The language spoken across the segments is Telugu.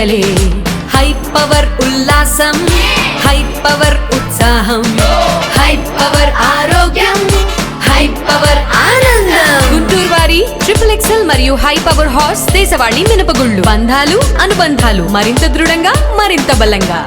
పండగలే. హై పవర్ ఉల్లాసం, హై పవర్ ఉత్సాహం, హై పవర్ ఆరోగ్యం, హై పవర్ ఆనందం. గుంటూరు వారి XXL మరియు హై పవర్ హార్స్ దేశవాళీ మినపగుళ్ళు. బంధాలు అనుబంధాలు మరింత దృఢంగా, మరింత బలంగా.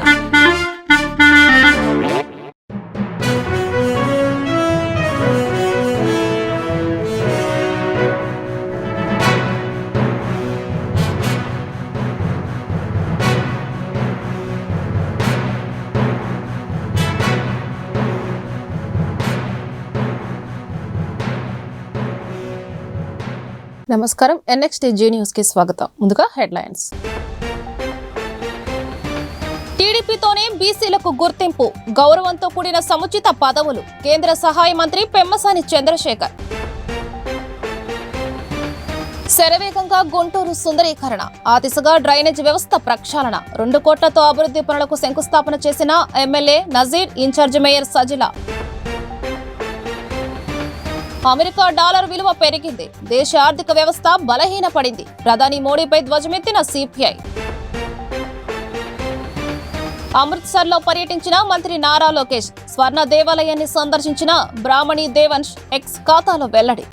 నమస్కారం. NXTG న్యూస్ కి స్వాగతం. ముందుగా హెడ్లైన్స్. టీడీపీతోనే బీసీలకు గుర్తింపు, గౌరవంతో కూడిన సముచిత పదవులు. కేంద్ర సహాయ మంత్రి పెమ్మసాని చంద్రశేఖర్. శరవేగంగా గుంటూరు సుందరీకరణ, ఆ దిశగా డ్రైనేజ్ వ్యవస్థ ప్రక్షాళన. 2 కోట్లతో అభివృద్ధి పనులకు శంకుస్థాపన చేసిన MLA Nazir, in-charge mayor Sajila. America dollar విలువ పెరిగింది, దేశ ఆర్థిక వ్యవస్థ బలహీనపడింది. ప్రధాని మోడీపై ధ్వజమెత్తిన సిపిఐ. అమృత్సర్లో పర్యటించిన మంత్రి నారా లోకేష్, స్వర్ణ దేవాలయాన్ని సందర్శించిన బ్రాహ్మణి దేవంశ్. ఎక్స్ ఖాతాలో వెల్లడి.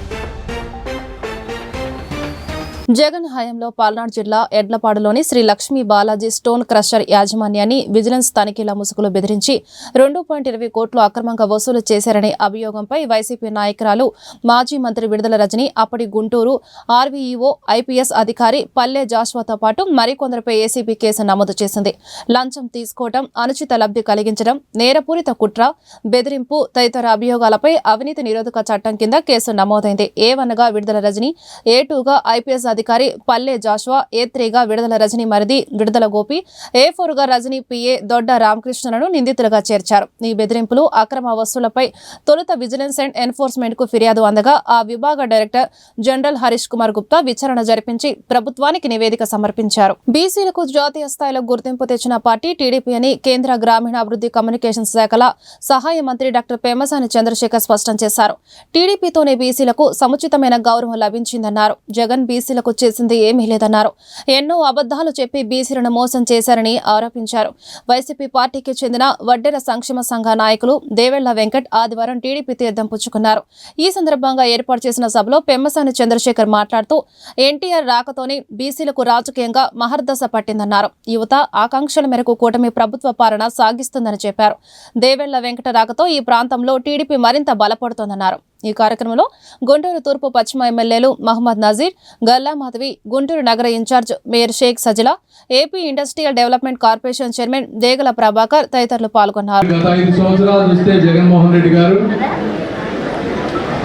జగన్ హయాంలో పల్నాడు జిల్లా ఎడ్లపాడులోని శ్రీ లక్ష్మీ బాలాజీ స్టోన్ క్రషర్ యాజమాన్యాన్ని విజిలెన్స్ తనిఖీల ముసుగులో బెదిరించి 2.20 కోట్లు అక్రమంగా వసూలు చేశారనే అభియోగంపై వైసీపీ నాయకురాలు మాజీ మంత్రి విడుదల రజని, అప్పటి గుంటూరు ఆర్వీఈఓ ఐపీఎస్ అధికారి పల్లె జాషువాతో పాటు మరికొందరిపై ఏసీబీ కేసు నమోదు చేసింది. లంచం తీసుకోవడం, అనుచిత లబ్ధి కలిగించడం, నేరపూరిత కుట్ర, బెదిరింపు తదితర అభియోగాలపై అవినీతి నిరోధక చట్టం కింద కేసు నమోదైంది. A1గా విడుదల రజని, A2గా ఐపీఎస్ అధికారి పల్లె జాషువా, A3గా విడుదల రజని మరిది విడుదల గోపి, A4గా రజని పిఏ దొడ్డ రామకృష్ణలను నిందితులుగా చేర్చారు. ఈ బెదిరింపులు, అక్రమ వసూలపై తొలుత విజిలెన్స్ అండ్ ఎన్ఫోర్స్మెంట్ కు ఫిర్యాదు అందగా ఆ విభాగ డైరెక్టర్ జనరల్ హరీష్ కుమార్ గుప్తా విచారణ జరిపించి ప్రభుత్వానికి నివేదిక సమర్పించారు. బీసీలకు జాతీయ స్థాయిలో గుర్తింపు తెచ్చిన పార్టీ టీడీపీ అని కేంద్ర గ్రామీణాభివృద్ధి కమ్యూనికేషన్ శాఖల సహాయ మంత్రి డాక్టర్ పెమ్మసాని చంద్రశేఖర్ స్పష్టం చేశారు. టీడీపీతోనే బీసీలకు సముచితమైన గౌరవం లభించిందన్నారు. జగన్ బీసీలకు చేసింది ఏమీ లేదన్నారు. ఎన్నో అబద్దాలు చెప్పి బీసీలను మోసం చేశారని ఆరోపించారు. వైసీపీ పార్టీకి చెందిన వడ్డెర సంక్షేమ సంఘ నాయకులు దేవెళ్ల వెంకట్ ఆదివారం టీడీపీ తీర్థం పుచ్చుకున్నారు. ఈ సందర్భంగా ఏర్పాటు చేసిన సభలో పెమ్మసాని చంద్రశేఖర్ మాట్లాడుతూ ఎన్టీఆర్ రాకతోనే బీసీలకు రాజకీయంగా మహర్దశ పట్టిందన్నారు. యువత ఆకాంక్షల మేరకు కూటమి ప్రభుత్వ పాలన సాగిస్తుందని చెప్పారు. దేవెళ్ల వెంకట రాకతో ఈ ప్రాంతంలో టీడీపీ మరింత బలపడుతోందన్నారు. ఈ కార్యక్రమంలో గుంటూరు తూర్పు పశ్చిమ ఎమ్మెల్యేలు మహమ్మద్ నజీర్, గల్లా మాధవి, గుంటూరు నగర in charge mayor Sheikh Sajila, AP industrial development corporation chairman Degala Prabhakar తదితరులు పాల్గొన్నారు. గత 5 సంవత్సరాలు చూస్తే జగన్మోహన్ రెడ్డి గారు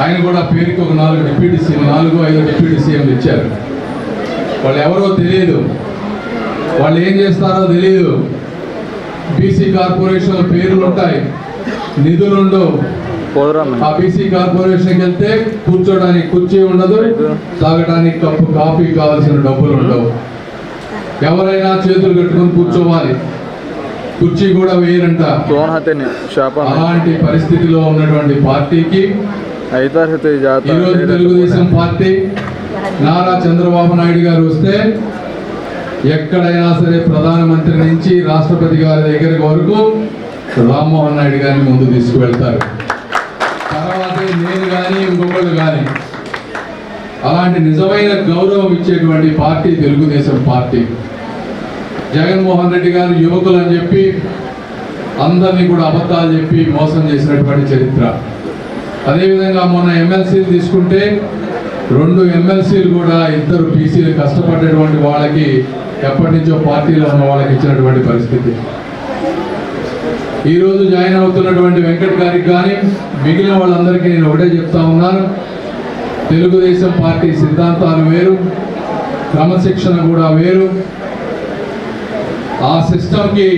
ఆయన కూడా పేరుకి ఒక 4 డిప్యూటీ సీఎం, 4-5 డిప్యూటీ సీఎంలు ఇచ్చారు. వాళ్ళు ఎవరో తెలియదు, వాళ్ళు ఏం చేస్తారో తెలియదు. బీసీ కార్పొరేషన్ పేర్లు ఉంటాయి, నిధులు ఉండవు. ఆ బీసీ కార్పొరేషన్కి వెళ్తే కూర్చోడానికి కుర్చీ ఉండదు, తాగడానికి కప్పు కాఫీ కావాల్సిన డబ్బులు ఉండవు. ఎవరైనా చేతులు కట్టుకుని కూర్చోవాలి, కుర్చీ కూడా వేయరంట. అలాంటి పరిస్థితిలో ఉన్నటువంటి పార్టీకి ఈరోజు తెలుగుదేశం పార్టీ నారా చంద్రబాబు నాయుడు గారు వస్తే ఎక్కడైనా సరే ప్రధానమంత్రి నుంచి రాష్ట్రపతి గారి దగ్గర వరకు రామ్మోహన్ నాయుడు గారిని ముందు తీసుకువెళ్తారు. తర్వాతే నేను కానీ ఇంకొకళ్ళు కానీ. అలాంటి నిజమైన గౌరవం ఇచ్చేటువంటి పార్టీ తెలుగుదేశం పార్టీ. జగన్మోహన్ రెడ్డి గారు యువకులు అని చెప్పి అందరినీ కూడా అబద్ధాలు చెప్పి మోసం చేసినటువంటి చరిత్ర. అదేవిధంగా మొన్న ఎమ్మెల్సీలు తీసుకుంటే 2 ఎమ్మెల్సీలు కూడా 2 బీసీలు కష్టపడేటువంటి వాళ్ళకి ఎప్పటి నుంచో పార్టీలో ఉన్న వాళ్ళకి ఇచ్చినటువంటి పరిస్థితి. ఈరోజు జాయిన్ అవుతున్నటువంటి వెంకట్ గారికి కానీ మిగిలిన వాళ్ళందరికీ నేను ఒకటే చెప్తా ఉన్నాను, తెలుగుదేశం పార్టీ సిద్ధాంతాలు వేరు, క్రమశిక్షణ కూడా వేరు. ఆ సిస్టమ్కి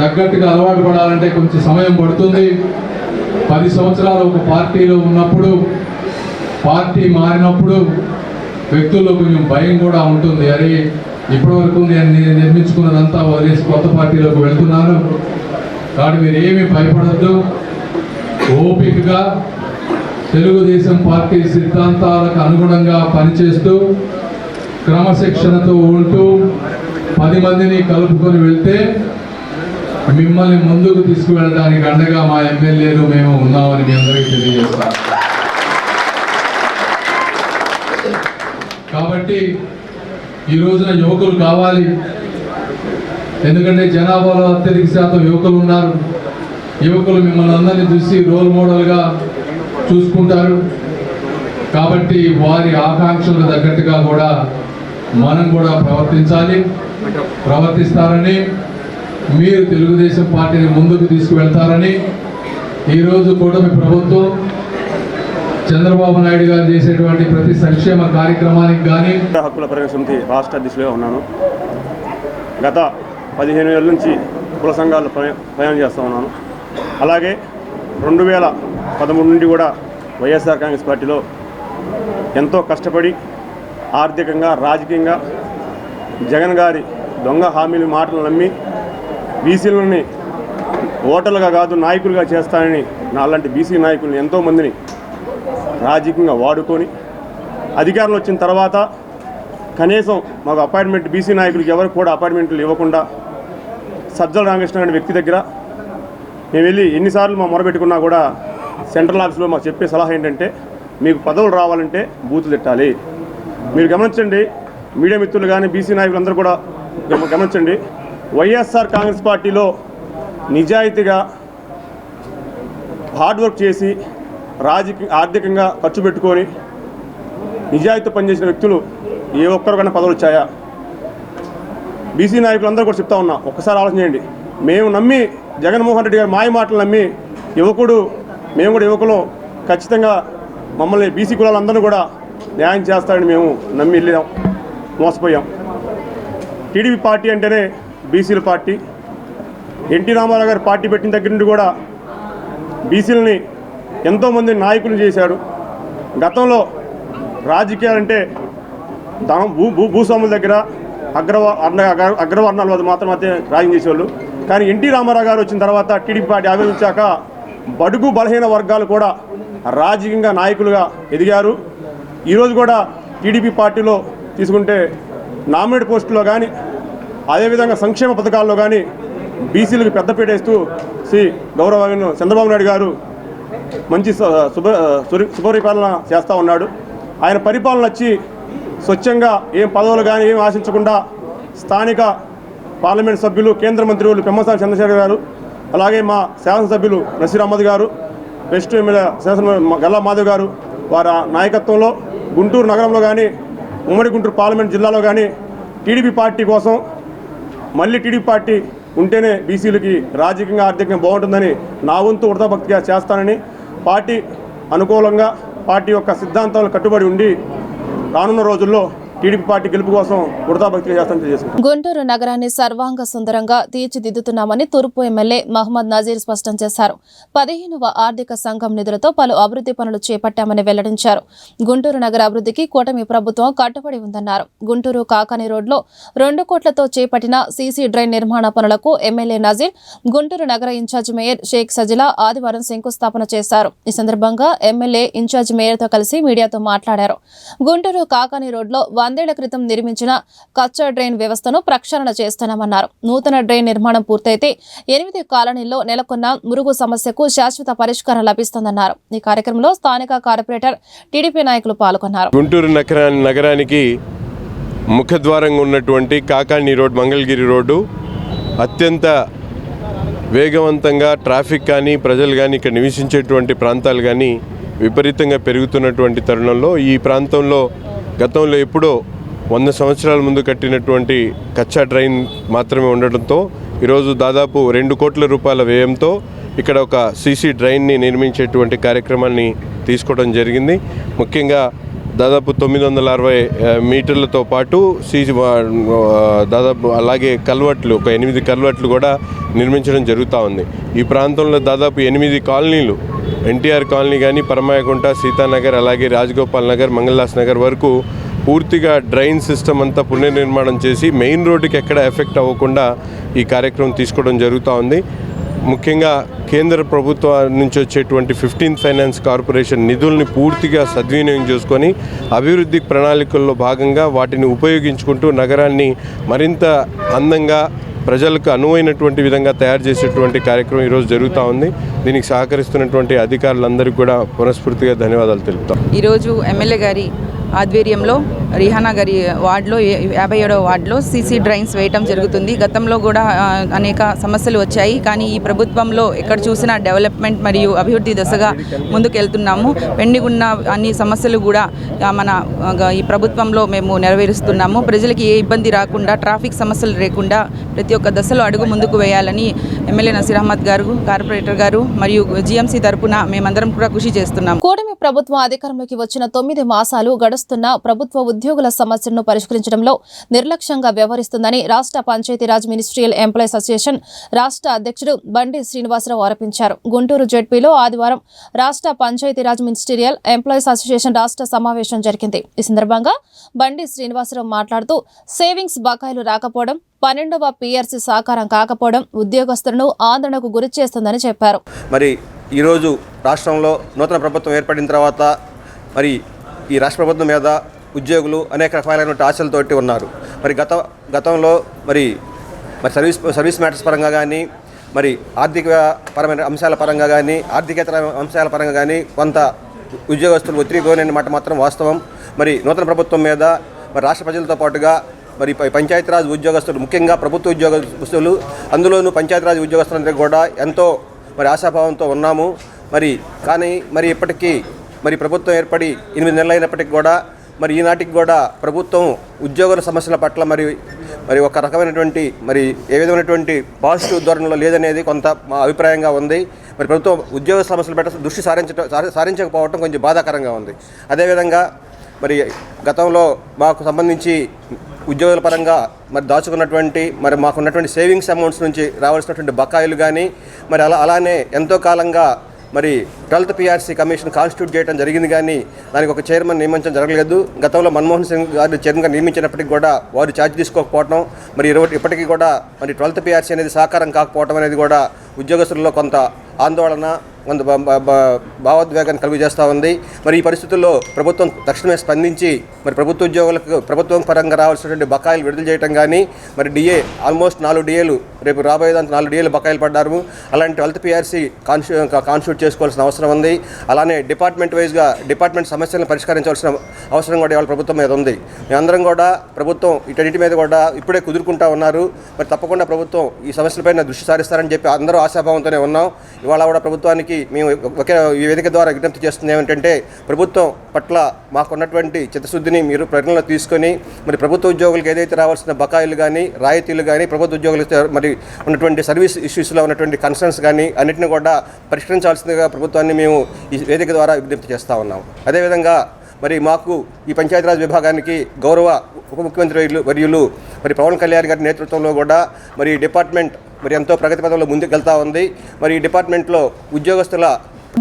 తగ్గట్టుగా అలవాటు పడాలంటే కొంచెం సమయం పడుతుంది. 10 సంవత్సరాలు ఒక పార్టీలో ఉన్నప్పుడు, పార్టీ మారినప్పుడు వ్యక్తుల్లో కొంచెం భయం కూడా ఉంటుంది. అరే ఇప్పటివరకు నేను నిర్మించుకున్నదంతా వదిలేసి కొత్త పార్టీలోకి వెళ్తున్నాను. కాబట్టి మీరు ఏమీ భయపడద్దు, ఓపికగా తెలుగుదేశం పార్టీ సిద్ధాంతాలకు అనుగుణంగా పనిచేస్తూ క్రమశిక్షణతో ఉంటూ 10 మందిని కలుపుకొని వెళ్తే మిమ్మల్ని ముందుకు తీసుకువెళ్ళడానికి అండగా మా ఎమ్మెల్యేలు మేము ఉన్నామని మీ అందరికీ తెలియజేస్తాం. కాబట్టి ఈ రోజున యువకులు కావాలి. ఎందుకంటే జనాభాలో అత్యధిక శాతం యువకులు ఉన్నారు. యువకులు మిమ్మల్ని అందరినీ చూసి రోల్ మోడల్గా చూసుకుంటారు. కాబట్టి వారి ఆకాంక్షలకు తగ్గట్టుగా కూడా మనం కూడా ప్రవర్తిస్తారని, మీరు తెలుగుదేశం పార్టీని ముందుకు తీసుకువెళ్తారని, ఈరోజు కూటమి ప్రభుత్వం చంద్రబాబు నాయుడు గారు చేసేటువంటి ప్రతి సంక్షేమ కార్యక్రమానికి కానీ హక్కుల పరిరక్షణ సమితి రాష్ట్ర అధ్యక్షుడిగా ఉన్నాను. గత 15 ఏళ్ళ నుంచి కుల సంఘాలు ప్రయాణం చేస్తూ ఉన్నాను. అలాగే 2013 నుండి కూడా వైఎస్ఆర్ కాంగ్రెస్ పార్టీలో ఎంతో కష్టపడి ఆర్థికంగా, రాజకీయంగా జగన్ గారి దొంగ హామీల మాటలు నమ్మి బీసీలని ఓటర్లుగా కాదు నాయకులుగా చేస్తానని నాలాంటి బీసీ నాయకులను ఎంతోమందిని రాజకీయంగా వాడుకొని అధికారంలో వచ్చిన తర్వాత కనీసం మాకు అపాయింట్మెంట్ బీసీ నాయకులకి ఎవరికి కూడా అపాయింట్మెంట్లు ఇవ్వకుండా సజ్జల రామకృష్ణ అనే వ్యక్తి దగ్గర మేము వెళ్ళి ఎన్నిసార్లు మా మొరబెట్టుకున్నా కూడా సెంట్రల్ ఆఫీస్లో మాకు చెప్పే సలహా ఏంటంటే, మీకు పదవులు రావాలంటే బూతులు తిట్టాలి. మీరు గమనించండి, మీడియా మిత్రులు కానీ బీసీ నాయకులందరూ కూడా గమనించండి, వైఎస్ఆర్ కాంగ్రెస్ పార్టీలో నిజాయితీగా హార్డ్ వర్క్ చేసి ఆర్థికంగా ఖర్చు పెట్టుకొని నిజాయితీ పనిచేసిన వ్యక్తులు ఏ ఒక్కరికైనా పదవులు వచ్చాయా? బీసీ నాయకులందరూ కూడా చెప్తా ఉన్నా, ఒక్కసారి ఆలోచన చేయండి. మేము నమ్మి జగన్మోహన్ రెడ్డి గారు మాయ మాటలు నమ్మి మేము కూడా యువకులు ఖచ్చితంగా మమ్మల్ని బీసీ కులాలందరూ కూడా న్యాయం చేస్తారని మేము నమ్మి వెళ్ళాం, మోసపోయాం. టీడీపీ పార్టీ అంటేనే బీసీల పార్టీ. ఎన్టీ రామారావు గారు పార్టీ పెట్టిన దగ్గర నుండి కూడా బీసీలని ఎంతోమంది నాయకులు చేశాడు. గతంలో రాజకీయాలంటే భూస్వాముల దగ్గర అగ్రవర్ణాల వద్ద మాత్రమే రాజకీయం చేసేవాళ్ళు. కానీ ఎన్టీ రామారావు గారు వచ్చిన తర్వాత టీడీపీ పార్టీ ఆవిర్భించాక బడుగు బలహీన వర్గాలు కూడా రాజకీయంగా నాయకులుగా ఎదిగారు. ఈరోజు కూడా టీడీపీ పార్టీలో తీసుకుంటే నామినేట్ పోస్టులో కానీ అదేవిధంగా సంక్షేమ పథకాల్లో కానీ బీసీలకు పెద్దపీట వేస్తూ గౌరవ చంద్రబాబు నాయుడు గారు మంచి సుపరిపాలన చేస్తూ ఉన్నాడు. ఆయన పరిపాలన వచ్చి స్వచ్ఛంగా ఏం పదవులు కానీ ఏం ఆశించకుండా స్థానిక పార్లమెంట్ సభ్యులు, కేంద్ర మంత్రులు పెమ్మసాని చంద్రశేఖర్ గారు, అలాగే మా శాసనసభ్యులు నసీర్ అహ్మద్ గారు, వెస్ట్ ఎమ్మెల్యే గల్లా మాధవ్ గారు వారి నాయకత్వంలో గుంటూరు నగరంలో కానీ ఉమ్మడి గుంటూరు పార్లమెంట్ జిల్లాలో కానీ టీడీపీ పార్టీ కోసం మళ్ళీ టీడీపీ పార్టీ ఉంటేనే బీసీలకి రాజకీయంగా ఆర్థికంగా బాగుంటుందని నా వంతు వృధాభక్తిగా చేస్తానని, పార్టీ అనుకూలంగా పార్టీ యొక్క సిద్ధాంతాలు కట్టుబడి ఉండి రానున్న రోజుల్లో టీడీపీ పార్టీ గెలుపు కోసం వృధాభక్తిగా చేస్తానని తెలియజేశారు. గుంటూరు నగరాన్ని సర్వాంగ సుందరంగా తీర్చిదిద్దుతున్నామని తూర్పు ఎమ్మెల్యే మహమ్మద్ నజీర్ స్పష్టం చేశారు. 15వ ఆర్థిక సంఘం నిధులతో పలు అభివృద్ధి పనులు చేపట్టామని వెల్లడించారు. గుంటూరు నగర అభివృద్ధికి కూటమి ప్రభుత్వం కట్టుబడి ఉందన్నారు. గుంటూరు కాకాని రోడ్లో 2 కోట్లతో చేపట్టిన సీసీ డ్రైన్ నిర్మాణ పనులకు ఎమ్మెల్యే నజీర్, గుంటూరు నగర ఇన్ఛార్జ్ మేయర్ షేక్ సజిలా ఆదివారం శంకుస్థాపన చేశారు. ఈ సందర్భంగా ఎమ్మెల్యే ఇన్ఛార్జ్ మేయర్తో కలిసి మీడియాతో మాట్లాడారు. గుంటూరు కాకాని రోడ్లో 100 ఏళ్ల క్రితం నిర్మించిన కచ్చా డ్రైన్ వ్యవస్థను ప్రక్షాళన చేస్తున్నామన్నారు. నూతన డ్రైన్ నిర్మాణం పూర్తయితే 8 కాలనీల్లో నెలకొన్న మురుగు సమస్యకు శాశ్వత పరిష్కారం లభిస్తుందన్నారు. ఈ కార్యక్రమంలో స్థానిక కార్పొరేటర్, టీడీపీ నాయకులు పాల్గొన్నారు. గుంటూరు నగరానికి ముఖద్వారంగా ఉన్నటువంటి కాకాని రోడ్, మంగళగిరి రోడ్డు అత్యంత వేగవంతంగా ట్రాఫిక్ కానీ ప్రజలు కానీ ఇక్కడ నివసించేటువంటి ప్రాంతాలు కానీ విపరీతంగా పెరుగుతున్నటువంటి తరుణంలో ఈ ప్రాంతంలో గతంలో ఎప్పుడో 100 సంవత్సరాల ముందు కట్టినటువంటి కచ్చా డ్రైన్ మాత్రమే ఉండడంతో ఈరోజు దాదాపు 2 కోట్ల రూపాయల వ్యయంతో ఇక్కడ ఒక సీసీ డ్రైన్ని నిర్మించేటువంటి కార్యక్రమాన్ని తీసుకోవడం జరిగింది. ముఖ్యంగా దాదాపు 960 మీటర్లతో పాటు దాదాపు అలాగే కల్వర్ట్లు, ఒక 8 కల్వర్ట్లు కూడా నిర్మించడం జరుగుతూ ఉంది. ఈ ప్రాంతంలో దాదాపు 8 కాలనీలు, ఎన్టీఆర్ కాలనీ కానీ, పరమాయకుంట, సీతానగర్, అలాగే రాజగోపాల్ నగర్, మంగళదాస్ నగర్ వరకు పూర్తిగా డ్రైన్ సిస్టమ్ అంతా పునర్నిర్మాణం చేసి మెయిన్ రోడ్డుకి ఎక్కడ ఎఫెక్ట్ అవ్వకుండా ఈ కార్యక్రమం తీసుకోవడం జరుగుతూ ఉంది. ముఖ్యంగా కేంద్ర ప్రభుత్వం నుంచి వచ్చేటువంటి 15th ఫైనాన్స్ కార్పొరేషన్ నిధుల్ని పూర్తిగా సద్వినియోగం చేసుకొని అభివృద్ధి ప్రణాళికల్లో భాగంగా వాటిని ఉపయోగించుకుంటూ నగరాన్ని మరింత అందంగా ప్రజలకు అనువైనటువంటి విధంగా తయారు చేసేటువంటి కార్యక్రమం ఈరోజు జరుగుతూ ఉంది. దీనికి సహకరిస్తున్నటువంటి అధికారులందరికీ కూడా మనస్ఫూర్తిగా ధన్యవాదాలు తెలుపుతాం. ఈరోజు ఎమ్మెల్యే గారి ఆధ్వర్యంలో రిహానా గారి వార్డులో 57వ వార్డులో సీసీ డ్రైన్స్ వేయటం జరుగుతుంది. గతంలో కూడా అనేక సమస్యలు వచ్చాయి, కానీ ఈ ప్రభుత్వంలో ఎక్కడ చూసినా డెవలప్మెంట్ మరియు అభివృద్ధి దశగా ముందుకెళ్తున్నాము. పెండింగ్ ఉన్న అన్ని సమస్యలు కూడా మన ఈ ప్రభుత్వంలో మేము నెరవేరుస్తున్నాము. ప్రజలకి ఏ ఇబ్బంది రాకుండా, ట్రాఫిక్ సమస్యలు లేకుండా ప్రతి ఒక్క దశలో అడుగు ముందుకు వేయాలని ఎమ్మెల్యే నసీర్ అహ్మద్ గారు, కార్పొరేటర్ గారు మరియు జీఎంసీ తరపున మేమందరం కూడా కృషి చేస్తున్నాము. కూటమి ప్రభుత్వం అధికారంలోకి వచ్చిన 9 మాసాలు గడుస్తున్న ప్రభుత్వ ఉద్యోగుల సమస్యలను పరిష్కరించడంలో నిర్లక్ష్యంగా వ్యవహరిస్తుందని రాష్ట్ర పంచాయతీరాజ్ మినిస్ట్రియల్ ఎంప్లాయీస్ అసోసియేషన్ రాష్ట్ర అధ్యక్షుడు బండి శ్రీనివాసరావు ఆరోపించారు. గుంటూరు జెడ్పీలో ఆదివారం రాష్ట్ర పంచాయతీరాజ్ మినిస్ట్రియల్ ఎంప్లాయీస్ అసోసియేషన్ రాష్ట్ర సమావేశం జరిగింది. ఈ సందర్భంగా బండి శ్రీనివాసరావు మాట్లాడుతూ సేవింగ్స్ బకాయిలు రాకపోవడం, 12వ PRC సాకారం కాకపోవడం ఉద్యోగస్తులను ఆందోళనకు గురి చేస్తుందని చెప్పారు. మరి ఈరోజు రాష్ట్రంలో నూతన ప్రభుత్వం ఏర్పడిన తర్వాత మరి ఈ రాష్ట్ర ప్రభుత్వం మీద ఉద్యోగులు అనేక రకాలైన ఆశలతోటి ఉన్నారు. మరి గతంలో మరి సర్వీస్ మ్యాటర్స్ పరంగా కానీ, మరి ఆర్థిక పరమైన అంశాల పరంగా కానీ, ఆర్థికేతర అంశాల పరంగా కానీ కొంత ఉద్యోగస్తులు ఒత్తిడిలోని మాట మాత్రం వాస్తవం. మరి నూతన ప్రభుత్వం మీద మరి రాష్ట్ర ప్రజలతో పాటుగా మరి పంచాయతీరాజ్ ఉద్యోగస్తులు, ముఖ్యంగా ప్రభుత్వ ఉద్యోగస్తులు, అందులోనూ పంచాయతీరాజ్ ఉద్యోగస్తులందరికీ కూడా ఎంతో మరి ఆశాభావంతో ఉన్నాము. కానీ ఇప్పటికీ మరి ప్రభుత్వం ఏర్పడి 8 నెలలు అయినప్పటికీ కూడా మరి ఈనాటికి కూడా ప్రభుత్వం ఉద్యోగుల సమస్యల పట్ల మరి ఒక రకమైనటువంటి మరి ఏ విధమైనటువంటి పాజిటివ్ ధోరణిలో లేదనేది కొంత మా అభిప్రాయంగా ఉంది. మరి ప్రభుత్వం ఉద్యోగ సమస్యల పట్ల దృష్టి సారించకపోవడం కొంచెం బాధాకరంగా ఉంది. అదేవిధంగా మరి గతంలో మాకు సంబంధించి ఉద్యోగుల పరంగా మరి దాచుకున్నటువంటి మరి మాకున్నటువంటి సేవింగ్స్ అమౌంట్స్ నుంచి రావాల్సినటువంటి బకాయిలు కానీ మరి అలానే ఎంతో కాలంగా మరి 12th PRC కమిషన్ కాన్స్టిట్యూట్ చేయడం జరిగింది, కానీ దానికి ఒక చైర్మన్ నియమించడం జరగలేదు. గతంలో మన్మోహన్ సింగ్ గారు చైర్మన్గా నియమించినప్పటికీ కూడా వారు ఛార్జ్ తీసుకోకపోవడం, మరి ఇప్పటికీ కూడా మరి 12th PRC అనేది సాకారం కాకపోవడం అనేది కూడా ఉద్యోగస్తుల్లో కొంత ఆందోళన, కొంత భావోద్వేగాన్ని కలుగజేస్తూ ఉంది. మరి ఈ పరిస్థితుల్లో ప్రభుత్వం తక్షణమే స్పందించి మరి ప్రభుత్వ ఉద్యోగులకు ప్రభుత్వం పరంగా రావాల్సినటువంటి బకాయిలు విడుదల చేయడం కానీ, మరి DA ఆల్మోస్ట్ 4 DAలు రేపు రాబోయేదానికి 4 DAలు బకాయిలు పడ్డారు. అలాంటి 12th PRC కాన్స్టిట్యూట్ చేసుకోవాల్సిన అవసరం ఉంది. అలానే డిపార్ట్మెంట్ వైజ్గా డిపార్ట్మెంట్ సమస్యలను పరిష్కరించాల్సిన అవసరం కూడా ఇవాళ ప్రభుత్వం మీద ఉంది. మేమందరం కూడా ప్రభుత్వం వీటన్నిటి మీద కూడా ఇప్పుడే కుదురుకుంటా ఉన్నారు. మరి తప్పకుండా ప్రభుత్వం ఈ సమస్యలపైన దృష్టి సారిస్తారని చెప్పి అందరూ ఆశాభావంతోనే ఉన్నాం. ఇవాళ కూడా ప్రభుత్వానికి మేము ఒకే ఈ వేదిక ద్వారా విజ్ఞప్తి చేస్తుంది ఏమిటంటే, ప్రభుత్వం పట్ల మాకున్నటువంటి చిత్తశుద్ధిని మీరు పరిగణలో తీసుకొని మరి ప్రభుత్వ ఉద్యోగులకు ఏదైతే రావాల్సిన బకాయిలు కానీ, రాయితీలు కానీ, ప్రభుత్వ ఉద్యోగులకు మరి ఉన్నటువంటి సర్వీస్ ఇష్యూస్లో ఉన్నటువంటి కన్సర్న్స్ కానీ అన్నింటినీ కూడా పరిష్కరించాల్సిందిగా ప్రభుత్వాన్ని మేము ఈ వేదిక ద్వారా విజ్ఞప్తి చేస్తూ ఉన్నాం. అదేవిధంగా మరి మాకు ఈ పంచాయతీరాజ్ విభాగానికి గౌరవ ఉప ముఖ్యమంత్రి వర్యులు మరి పవన్ కళ్యాణ్ గారి నేతృత్వంలో కూడా మరి డిపార్ట్మెంట్ మరి ఎంతో ప్రగతి పథంలో ముందుకెళ్తా ఉంది. మరి ఈ డిపార్ట్మెంట్లో ఉద్యోగస్తుల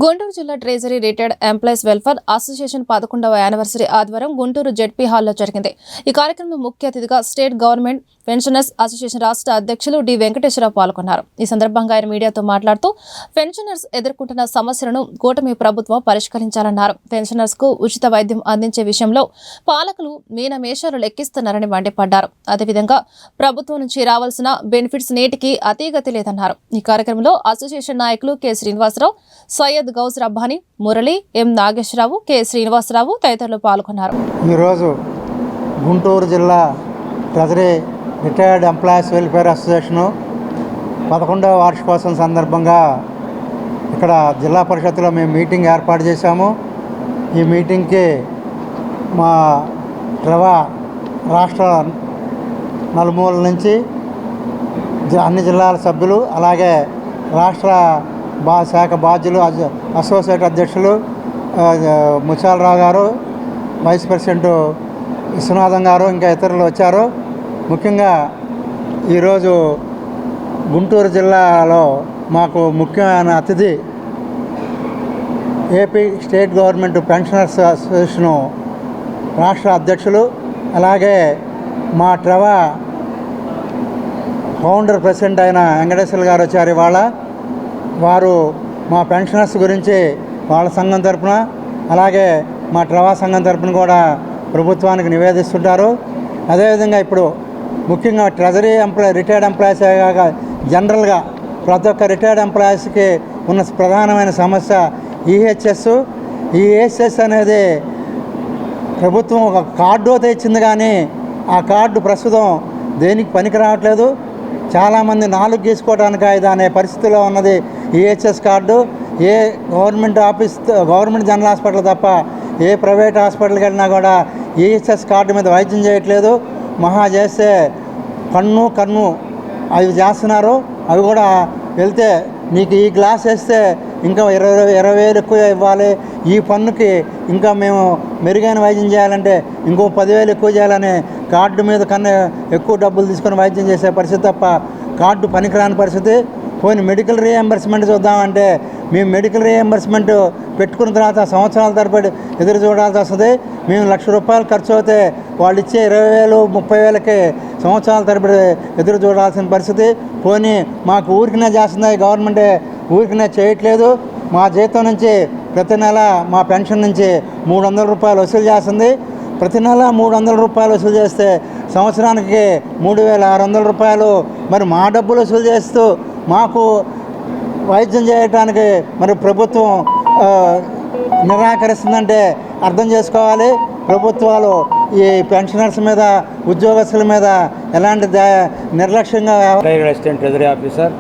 గుంటూరు జిల్లా treasury retired employees welfare association 11వ యానివర్సరీ ఆదివారం గుంటూరు జెడ్పీ హాల్లో జరిగింది. ఈ కార్యక్రమంలో ముఖ్య అతిథిగా స్టేట్ గవర్నమెంట్ పెన్షనర్స్ అసోసియేషన్ రాష్ట్ర అధ్యక్షులు డి వెంకటేశ్వరరావు పాల్గొన్నారు. ఈ సందర్భంగా ఆయన మీడియాతో మాట్లాడుతూ పెన్షనర్స్ ఎదుర్కొంటున్న సమస్యలను కూటమి ప్రభుత్వం పరిష్కరించాలన్నారు. పెన్షనర్స్ కు ఉచిత వైద్యం అందించే విషయంలో పాలకులు మీనమేషాలు లెక్కిస్తున్నారని మండిపడ్డారు. అదేవిధంగా ప్రభుత్వం నుంచి రావాల్సిన బెనిఫిట్స్ నేటికి అతీగతి లేదన్నారు. ఈ కార్యక్రమంలో అసోసియేషన్ నాయకులు K Srinivasarao, Syed Ghouse Rabbani, Murali, M Nageswararao, K Srinivasarao తదితరులు పాల్గొన్నారు. ఈరోజు గుంటూరు జిల్లా treasury retired employees welfare association 11వ వార్షికోత్సవం సందర్భంగా ఇక్కడ జిల్లా పరిషత్తులో మేము మీటింగ్ ఏర్పాటు చేశాము. ఈ మీటింగ్కి మా రాష్ట్ర నలుమూలల నుంచి అన్ని జిల్లాల సభ్యులు, అలాగే రాష్ట్ర శాఖ బాధ్యులు, అసోసియేట్ అధ్యక్షులు ముత్యాలరావు గారు, వైస్ ప్రెసిడెంట్ విశ్వనాథం గారు, ఇంకా ఇతరులు వచ్చారు. ముఖ్యంగా ఈరోజు గుంటూరు జిల్లాలో మాకు ముఖ్యమైన అతిథి AP state government pensioners association రాష్ట్ర అధ్యక్షులు, అలాగే మా ట్రెవా ఫౌండర్ ప్రెసిడెంట్ అయిన వెంకటేశ్వర గారు వచ్చారు. ఇవాళ వారు మా పెన్షనర్స్ గురించి వాళ్ళ సంఘం తరపున అలాగే మా ట్రవా సంఘం తరపున కూడా ప్రభుత్వానికి నివేదిస్తుంటారు. అదేవిధంగా ఇప్పుడు ముఖ్యంగా ట్రెజరీ రిటైర్డ్ ఎంప్లాయీస్ కాక జనరల్గా ప్రతి ఒక్క రిటైర్డ్ ఎంప్లాయీస్కి ఉన్న ప్రధానమైన సమస్య ఈహెచ్ఎస్. ఈ ఈహెచ్ఎస్ అనేది ప్రభుత్వం ఒక కార్డు అయితే ఇచ్చింది, కానీ ఆ కార్డు ప్రస్తుతం దేనికి పనికి రావట్లేదు. చాలామంది 4 గీసుకోవడానికి ఇది అనే పరిస్థితిలో ఉన్నది ఈహెచ్ఎస్ కార్డు. ఏ గవర్నమెంట్ జనరల్ హాస్పిటల్ తప్ప ఏ ప్రైవేట్ హాస్పిటల్కి వెళ్ళినా కూడా ఈహెచ్ఎస్ కార్డు మీద వైద్యం చేయట్లేదు. మహా చేస్తే కన్ను అవి చేస్తున్నారు. అవి కూడా వెళ్తే నీకు ఈ గ్లాస్ వేస్తే ఇంకా 20,000 ఎక్కువ ఇవ్వాలి, ఈ పన్నుకి ఇంకా మేము మెరుగైన వైద్యం చేయాలంటే ఇంకో 10,000 ఎక్కువ చేయాలని కార్డు మీద కన్నా ఎక్కువ డబ్బులు తీసుకొని వైద్యం చేసే పరిస్థితి తప్ప కార్డు పనికిరాని పరిస్థితి. పోనీ మెడికల్ రీఎంబర్స్మెంట్ చూద్దామంటే మేము మెడికల్ రీఎంబర్స్మెంట్ పెట్టుకున్న తర్వాత సంవత్సరాల తరబడి ఎదురు చూడాల్సి వస్తుంది. మేము ₹1,00,000 ఖర్చు అవుతే వాళ్ళు ఇచ్చే 20,000, 30,000కి సంవత్సరాల తరబడి ఎదురు చూడాల్సిన పరిస్థితి. పోనీ మాకు ఊరికినే చేస్తుంది గవర్నమెంటే, ఊరికినే చేయట్లేదు. మా జీతం నుంచి ప్రతి నెల మా పెన్షన్ నుంచి ₹300 వసూలు చేస్తుంది. ప్రతి నెల ₹300 వసూలు చేస్తే సంవత్సరానికి ₹3,600 మరి మా డబ్బులు వసూలు చేస్తూ మాకు వైద్యం చేయడానికి మరి ప్రభుత్వం నిరాకరిస్తుందంటే అర్థం చేసుకోవాలి. ప్రభుత్వాలు ఈ పెన్షనర్స్ మీద, ఉద్యోగస్తుల మీద ఎలాంటి నిర్లక్ష్యంగా assistant treasury officer,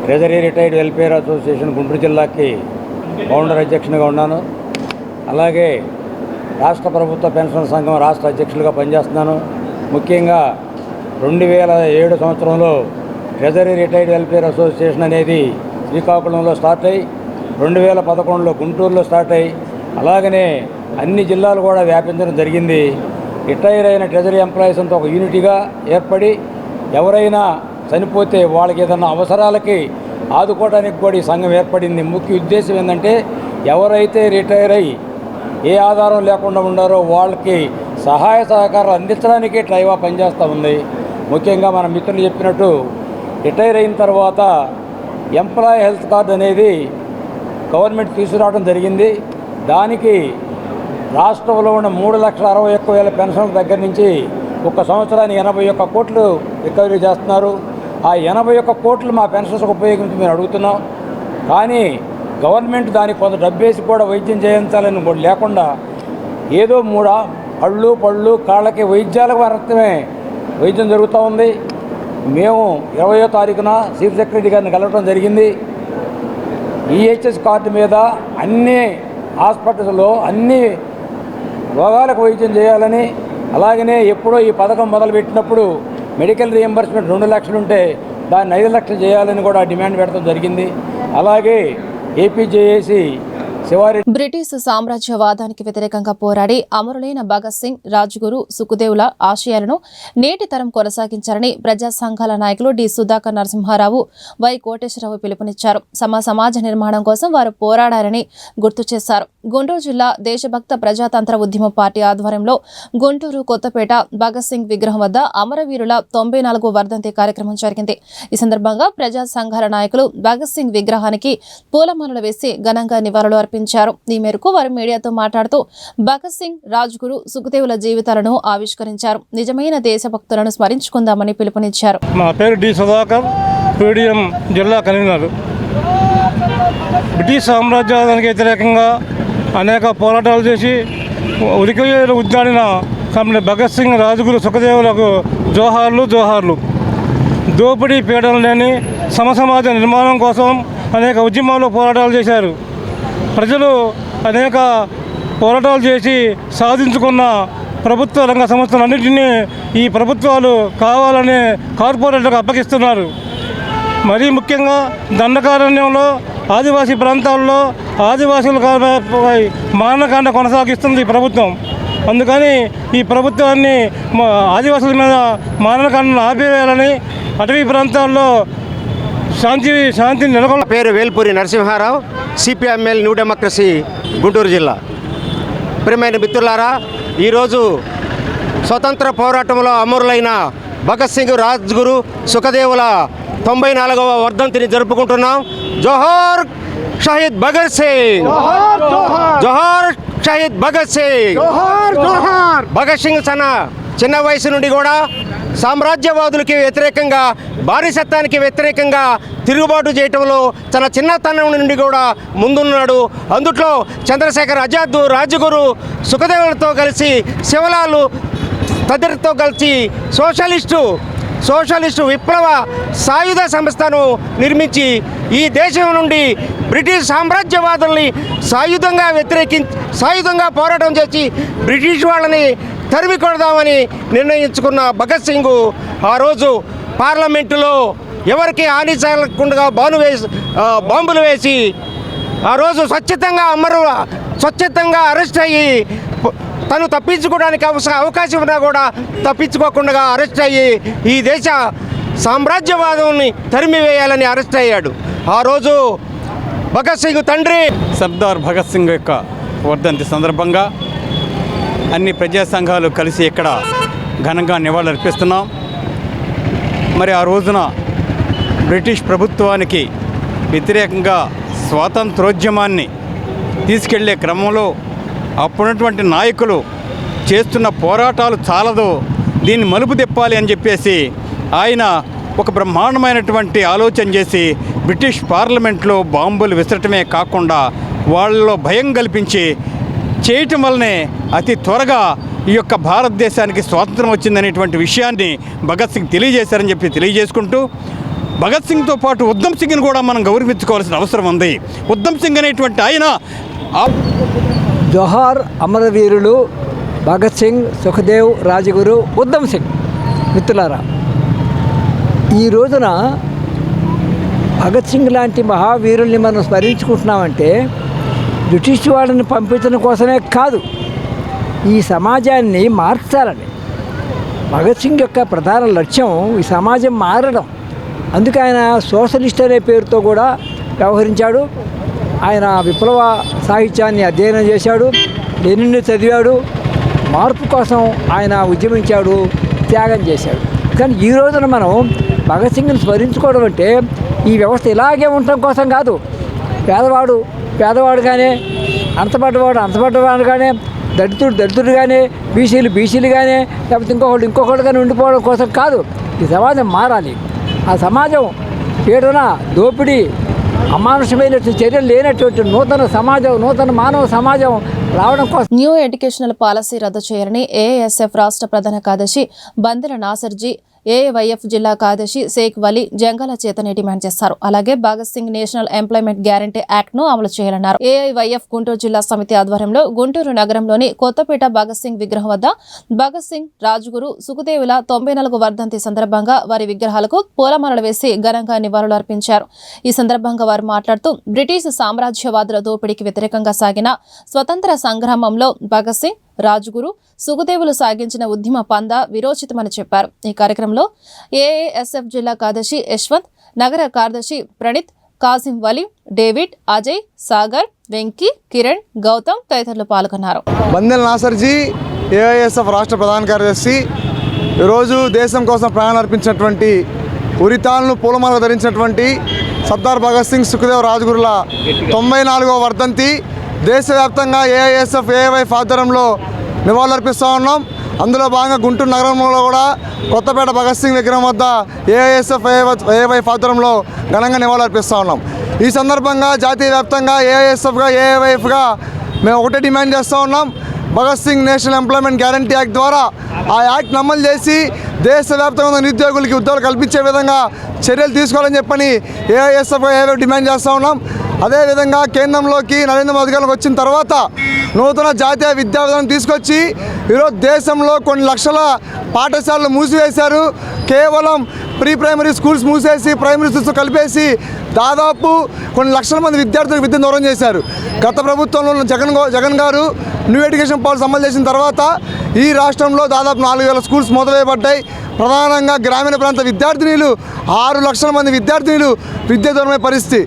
treasury retired welfare association Guntur జిల్లాకి ఫౌండర్ అధ్యక్షునిగా ఉన్నాను. అలాగే రాష్ట్ర ప్రభుత్వ పెన్షన్ సంఘం రాష్ట్ర అధ్యక్షులుగా పనిచేస్తున్నాను. ముఖ్యంగా 2007 సంవత్సరంలో ట్రెజరీ రిటైర్డ్ వెల్ఫేర్ అసోసియేషన్ అనేది శ్రీకాకుళంలో స్టార్ట్ అయ్యి 2011లో గుంటూరులో స్టార్ట్ అయ్యి అలాగనే అన్ని జిల్లాలు కూడా వ్యాపించడం జరిగింది. రిటైర్ అయిన ట్రెజరీ ఎంప్లాయీస్ అంతా ఒక యూనిటీగా ఏర్పడి ఎవరైనా చనిపోతే వాళ్ళకి ఏదైనా అవసరాలకి ఆదుకోవడానికి కూడా ఈ సంఘం ఏర్పడింది. ముఖ్య ఉద్దేశం ఏంటంటే ఎవరైతే రిటైర్ అయ్యి ఏ ఆధారం లేకుండా ఉన్నారో వాళ్ళకి సహాయ సహకారాలు అందించడానికి ట్రైవా పనిచేస్తూ ఉంది. ముఖ్యంగా మన మిత్రులు చెప్పినట్టు రిటైర్ అయిన తర్వాత ఎంప్లాయీ హెల్త్ కార్డు అనేది గవర్నమెంట్ తీసుకురావడం జరిగింది. దానికి రాష్ట్రంలో ఉన్న 3,61,000 పెన్షన్ల దగ్గర నుంచి ఒక సంవత్సరానికి 81 కోట్లు రికవరీ చేస్తున్నారు. ఆ 81 కోట్లు మా పెన్షన్స్కి ఉపయోగించి మేము అడుగుతున్నాం. కానీ గవర్నమెంట్ దానికి కొంత డబ్బేసి కూడా వైద్యం చేయించాలని కూడా లేకుండా ఏదో 3 పళ్ళు కాళ్ళకి వైద్యాలకు మాత్రమే వైద్యం జరుగుతూ ఉంది. మేము 20వ తారీఖున చీఫ్ సెక్రటరీ గారిని కలవడం జరిగింది. ఈహెచ్ఎస్ కార్డు మీద అన్ని హాస్పిటల్స్లో అన్ని రోగాలకు వైద్యం చేయాలని, అలాగనే ఎప్పుడో ఈ పథకం మొదలుపెట్టినప్పుడు మెడికల్ రీఎంబర్స్మెంట్ 2 లక్షలు ఉంటే దాన్ని 5 లక్షలు చేయాలని కూడా డిమాండ్ పెట్టడం జరిగింది. అలాగే ఏపీజేఏసీ బ్రిటిష్ సామ్రాజ్యవాదానికి వ్యతిరేకంగా పోరాడి అమరులైన భగత్ సింగ్, రాజ్గురు, సుఖదేవుల ఆశయాలను నేటి తరం కొనసాగించారని ప్రజా సంఘాల నాయకులు డి సుధాకర్ నరసింహారావు, వై కోటేశ్వరరావు పిలుపునిచ్చారు. సమాజ నిర్మాణం కోసం వారు పోరాడారని గుర్తు చేశారు. గుంటూరు జిల్లా దేశభక్త ప్రజాతంత్ర ఉద్యమ పార్టీ ఆధ్వర్యంలో గుంటూరు, కొత్తపేట భగత్ సింగ్ విగ్రహం వద్ద అమరవీరుల 94వ వర్ధంతి కార్యక్రమం జరిగింది. ఈ సందర్భంగా ప్రజా సంఘాల నాయకులు భగత్ సింగ్ విగ్రహానికి పూలమాలలు వేసి ఘనంగా నివాళులు అర్పించారు. ఈ మేరకు వారు మీడియాతో మాట్లాడుతూ భగత్ సింగ్, రాజ్గురు, సుఖదేవుల జీవితాలను ఆవిష్కరించారు. నిజమైన దేశభక్తులను స్మరించుకుందామని పిలుపునిచ్చారు. మా పేరు డి సుధాకర్, పీడిఎం జిల్లా కన్వీనర్. బ్రిటిష్ సామ్రాజ్యానికి వ్యతిరేకంగా అనేక పోరాటాలు చేసి ఉరికయ్యేలు ఉద్దాడిన కమిటీ భగత్ సింగ్, రాజ్గురు, సుఖదేవులకు జోహార్లు. దోపిడీ పీడన లేని సమసమాజ నిర్మాణం కోసం అనేక ఉద్యమాలు పోరాటాలు చేశారు. ప్రజలు అనేక పోరాటాలు చేసి సాధించుకున్న ప్రభుత్వ రంగ సంస్థలన్నింటినీ ఈ ప్రభుత్వాలు కావాలని కార్పొరేట్లకు అప్పగిస్తున్నారు. మరీ ముఖ్యంగా దండకారణ్యంలో ఆదివాసీ ప్రాంతాల్లో ఆదివాసీలపై మానకాండ కొనసాగిస్తుంది ఈ ప్రభుత్వం. అందుకని ఈ ప్రభుత్వాన్ని ఆదివాసుల మీద మానకాండను ఆపివేయాలని, అటవీ ప్రాంతాల్లో శాంతి నెలకొన్న. పేరు Velpuri Narasimha Rao, CPML new democracy, Guntur జిల్లా. ప్రియమైన మిత్రులారా, ఈరోజు స్వతంత్ర పోరాటంలో అమరులైన భగత్ సింగ్, రాజ్గురు, సుఖదేవుల 94వ వర్ధంతిని జరుపుకుంటున్నాం. జోహార్ షహీద్ భగత్ సింగ్, జోహార్ షహీద్ భగత్ సింగ్. భగత్ సింగ్ చిన్న వయసు నుండి కూడా సామ్రాజ్యవాదులకి వ్యతిరేకంగా, బానిసత్వానికి వ్యతిరేకంగా తిరుగుబాటు చేయటంలో తన చిన్నతనం నుండి కూడా ముందున్నాడు. అందుట్లో చంద్రశేఖర్ ఆజాద్, రాజగురు, సుఖదేవులతో కలిసి, శివలాలు తదితరులతో కలిసి సోషలిస్టు విప్లవ సాయుధ సంస్థను నిర్మించి ఈ దేశం నుండి బ్రిటిష్ సామ్రాజ్యవాదుల్ని సాయుధంగా పోరాటం చేసి బ్రిటిష్ వాళ్ళని తరిమి కొడదామని నిర్ణయించుకున్న భగత్ సింగ్ ఆ రోజు పార్లమెంటులో ఎవరికి హాని చేయకుండా బాంబులు వేసి ఆ రోజు స్వచ్ఛతంగా అరెస్ట్ అయ్యి, తను తప్పించుకోవడానికి అవకాశం ఉన్నా కూడా తప్పించుకోకుండా అరెస్ట్ అయ్యి ఈ దేశ సామ్రాజ్యవాదాన్ని తరిమివేయాలని అరెస్ట్ అయ్యాడు. ఆ రోజు భగత్ సింగ్ తండ్రి సర్దార్ భగత్ సింగ్ యొక్క వర్ధంతి సందర్భంగా అన్ని ప్రజా సంఘాలు కలిసి ఇక్కడ ఘనంగా నివాళులర్పిస్తున్నాం. మరి ఆ రోజున బ్రిటిష్ ప్రభుత్వానికి వ్యతిరేకంగా స్వాతంత్రోద్యమాన్ని తీసుకెళ్లే క్రమంలో అప్పుడున్నటువంటి నాయకులు చేస్తున్న పోరాటాలు చాలదు, దీన్ని మలుపు తిప్పాలి అని చెప్పేసి ఆయన ఒక బ్రహ్మాండమైనటువంటి ఆలోచన చేసి బ్రిటిష్ పార్లమెంట్లో బాంబులు విసరటమే కాకుండా వాళ్ళలో భయం కల్పించి చేయటం వల్లనే అతి త్వరగా ఈ యొక్క భారతదేశానికి స్వాతంత్రం వచ్చిందనేటువంటి విషయాన్ని భగత్ సింగ్ తెలియజేశారని చెప్పి తెలియజేసుకుంటూ, భగత్ సింగ్తో పాటు ఉద్ధమ్ సింగ్ని కూడా మనం గౌరవించుకోవాల్సిన అవసరం ఉంది. ఉద్ధమ్ సింగ్ అనేటువంటి ఆయన జోహార్ అమరవీరులు భగత్ సింగ్, సుఖదేవ్, రాజగురు, ఉద్ధమ్ సింగ్. మిత్రులారా, ఈ రోజున భగత్ సింగ్ లాంటి మహావీరుల్ని మనం స్మరించుకుంటున్నామంటే బ్రిటిష్ వాళ్ళని పంపించడం కోసమే కాదు, ఈ సమాజాన్ని మార్చాలని. భగత్ సింగ్ యొక్క ప్రధాన లక్ష్యం ఈ సమాజం మారడం. అందుకే ఆయన సోషలిస్ట్ అనే పేరుతో కూడా వ్యవహరించాడు. ఆయన విప్లవ సాహిత్యాన్ని అధ్యయనం చేశాడు, లెనిన్ని చదివాడు, మార్పు కోసం ఆయన ఉద్యమించాడు, త్యాగం చేశాడు. కానీ ఈ రోజున మనం భగత్ సింగ్ని స్మరించుకోవడం అంటే ఈ వ్యవస్థ ఇలాగే ఉండటం కోసం కాదు, పేదవాడుగానే, అంతపడ్డవాడుగానే, దళితుడుగానే, బీసీలుగానే, లేకపోతే ఇంకొకళ్ళుగానే ఉండిపోవడం కోసం కాదు. ఈ సమాజం మారాలి. ఆ సమాజం పీడన, దోపిడీ, అమానుషమైన చర్యలు లేనటువంటి నూతన మానవ సమాజం రావడం కోసం న్యూ ఎడ్యుకేషనల్ పాలసీ రద్దు చేయాలని ఏఐఎస్ఎఫ్ రాష్ట్ర ప్రధాన కార్యదర్శి బందెల నాసర్జీ, ఏఐవైఎఫ్ జిల్లా కార్యదర్శి షేక్ వలీ జంగాల చేతనే డిమాండ్ చేశారు. అలాగే Bhagat Singh national employment guarantee act ను అమలు చేయాలన్నారు. ఏఐవైఎఫ్ గుంటూరు జిల్లా సమితి ఆధ్వర్యంలో గుంటూరు నగరంలోని కొత్తపేట భగత్ సింగ్ విగ్రహం వద్ద భగత్ సింగ్, రాజ్గురు, సుఖదేవుల 94 వర్ధంతి సందర్భంగా వారి విగ్రహాలకు పూలమాలలు వేసి ఘనంగా నివాళులు అర్పించారు. ఈ సందర్భంగా వారు మాట్లాడుతూ బ్రిటిష్ సామ్రాజ్యవాదుల దోపిడీకి వ్యతిరేకంగా సాగిన స్వతంత్ర సంగ్రామంలో భగత్ సింగ్, రాజ్గురు, సుఖదేవులు సాగించిన ఉద్యమ పందా విరోచితమని చెప్పారు. ఈ కార్యక్రమంలో ఏఐఎస్ఎఫ్ జిల్లా కార్యదర్శి యశ్వంత్, నగర కార్యదర్శి ప్రణీత్, కాసిం వలీ, డేవిడ్, అజయ్, సాగర్, వెంకీ, కిరణ్, గౌతమ్ తదితరులు పాల్గొన్నారు. బందెల నాసర్జీ, ఏఐఎస్ఎఫ్ రాష్ట్ర ప్రధాన కార్యదర్శి, ఈరోజు దేశం కోసం ప్రాణాలు అర్పించినటువంటి, ఉరితాలను పూలమాల ధరించినటువంటి సర్దార్ భగత్ సింగ్, సుఖదేవ్, రాజ్గురుల 94వ వర్ధంతి దేశవ్యాప్తంగా ఏఐఎస్ఎఫ్, ఏఐవైఎఫ్ ఆధ్వర్యంలో నివాళులర్పిస్తూ ఉన్నాం. అందులో భాగంగా గుంటూరు నగరంలో కూడా కొత్తపేట భగత్ సింగ్ విగ్రహం వద్ద ఏఐఎస్ఎఫ్, ఏఐవైఎఫ్ ఆధ్వర్యంలో ఘనంగా నివాళులర్పిస్తూ ఉన్నాం. ఈ సందర్భంగా జాతీయ వ్యాప్తంగా ఏఐఎస్ఎఫ్గా, ఏఐవైఎఫ్గా మేము ఒకటే డిమాండ్ చేస్తూ ఉన్నాం. Bhagat Singh national employment guarantee act ద్వారా ఆ యాక్ట్ని అమలు చేసి దేశవ్యాప్తంగా నిరుద్యోగులకి ఉద్యోగాలు కల్పించే విధంగా చర్యలు తీసుకోవాలని చెప్పని ఏఐఎస్ఎఫ్, ఏఐవైఎఫ్ డిమాండ్ చేస్తూ ఉన్నాం. అదేవిధంగా కేంద్రంలోకి నరేంద్ర మోదీ గారికి వచ్చిన తర్వాత నూతన జాతీయ విద్యా విధానం తీసుకొచ్చి ఈరోజు దేశంలో కొన్ని లక్షల పాఠశాలలు మూసివేశారు. కేవలం ప్రీ ప్రైమరీ స్కూల్స్ మూసేసి ప్రైమరీ స్కూల్స్ కలిపేసి దాదాపు కొన్ని లక్షల మంది విద్యార్థులకు విద్యను దూరం చేశారు. గత ప్రభుత్వంలో జగన్ గారు న్యూ ఎడ్యుకేషన్ పాలసీ అమలు చేసిన తర్వాత ఈ రాష్ట్రంలో దాదాపు 4000 స్కూల్స్ మొదలుపెట్టాయి. ప్రధానంగా గ్రామీణ ప్రాంత విద్యార్థినీలు 6 లక్షల మంది విద్యార్థినీలు విద్య దూరమయ్యే పరిస్థితి.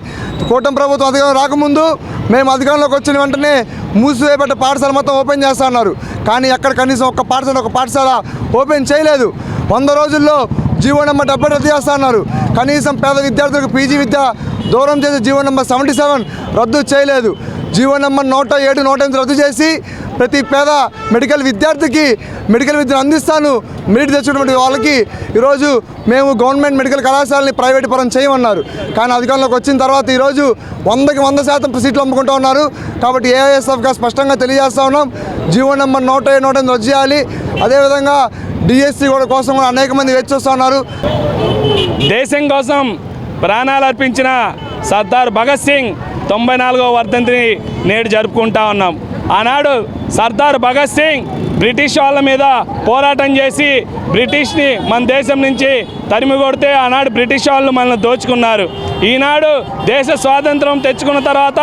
కూటమి ప్రభుత్వం అధికారం రాకముందు మేము అధికారంలోకి వచ్చిన వెంటనే మూసివేయబడ్డ పాఠశాల మొత్తం ఓపెన్ చేస్తా అన్నారు. కానీ ఎక్కడ కనీసం ఒక పాఠశాల ఓపెన్ చేయలేదు. 100 రోజుల్లో జీవో నెంబర్ 70 రద్దు చేస్తా అన్నారు. కనీసం పేద విద్యార్థులకు పీజీ విద్య దూరం చేసి జీవో నెంబర్ 77 రద్దు చేయలేదు. జీవో నెంబర్ 107, 108 రద్దు చేసి ప్రతి పేద మెడికల్ విద్యార్థికి మెడికల్ విద్యను అందిస్తాను మెరిట్ తెచ్చినటువంటి వాళ్ళకి ఈరోజు మేము గవర్నమెంట్ మెడికల్ కళాశాలని ప్రైవేట్ పరం చేయమన్నారు. కానీ అధికారంలోకి వచ్చిన తర్వాత ఈరోజు 100కి 100% సీట్లు అమ్ముకుంటూ ఉన్నారు. కాబట్టి ఏఐఎస్ఎఫ్గా స్పష్టంగా తెలియజేస్తూ ఉన్నాం, జీవో నెంబర్ 107, 108 రద్దు చేయాలి. అదేవిధంగా డిఎస్సి కోసం కూడా అనేక మంది వేచి చూస్తూ ఉన్నారు. దేశం కోసం ప్రాణాలు అర్పించిన సర్దార్ భగత్ సింగ్ 94వ వర్ధంతిని నేడు జరుపుకుంటా ఉన్నాం. ఆనాడు సర్దార్ భగత్ సింగ్ బ్రిటిష్ వాళ్ళ మీద పోరాటం చేసి బ్రిటిష్ని మన దేశం నుంచి తరిమి కొడితే ఆనాడు బ్రిటిష్ వాళ్ళు మనల్ని దోచుకున్నారు. ఈనాడు దేశ స్వాతంత్రం తెచ్చుకున్న తర్వాత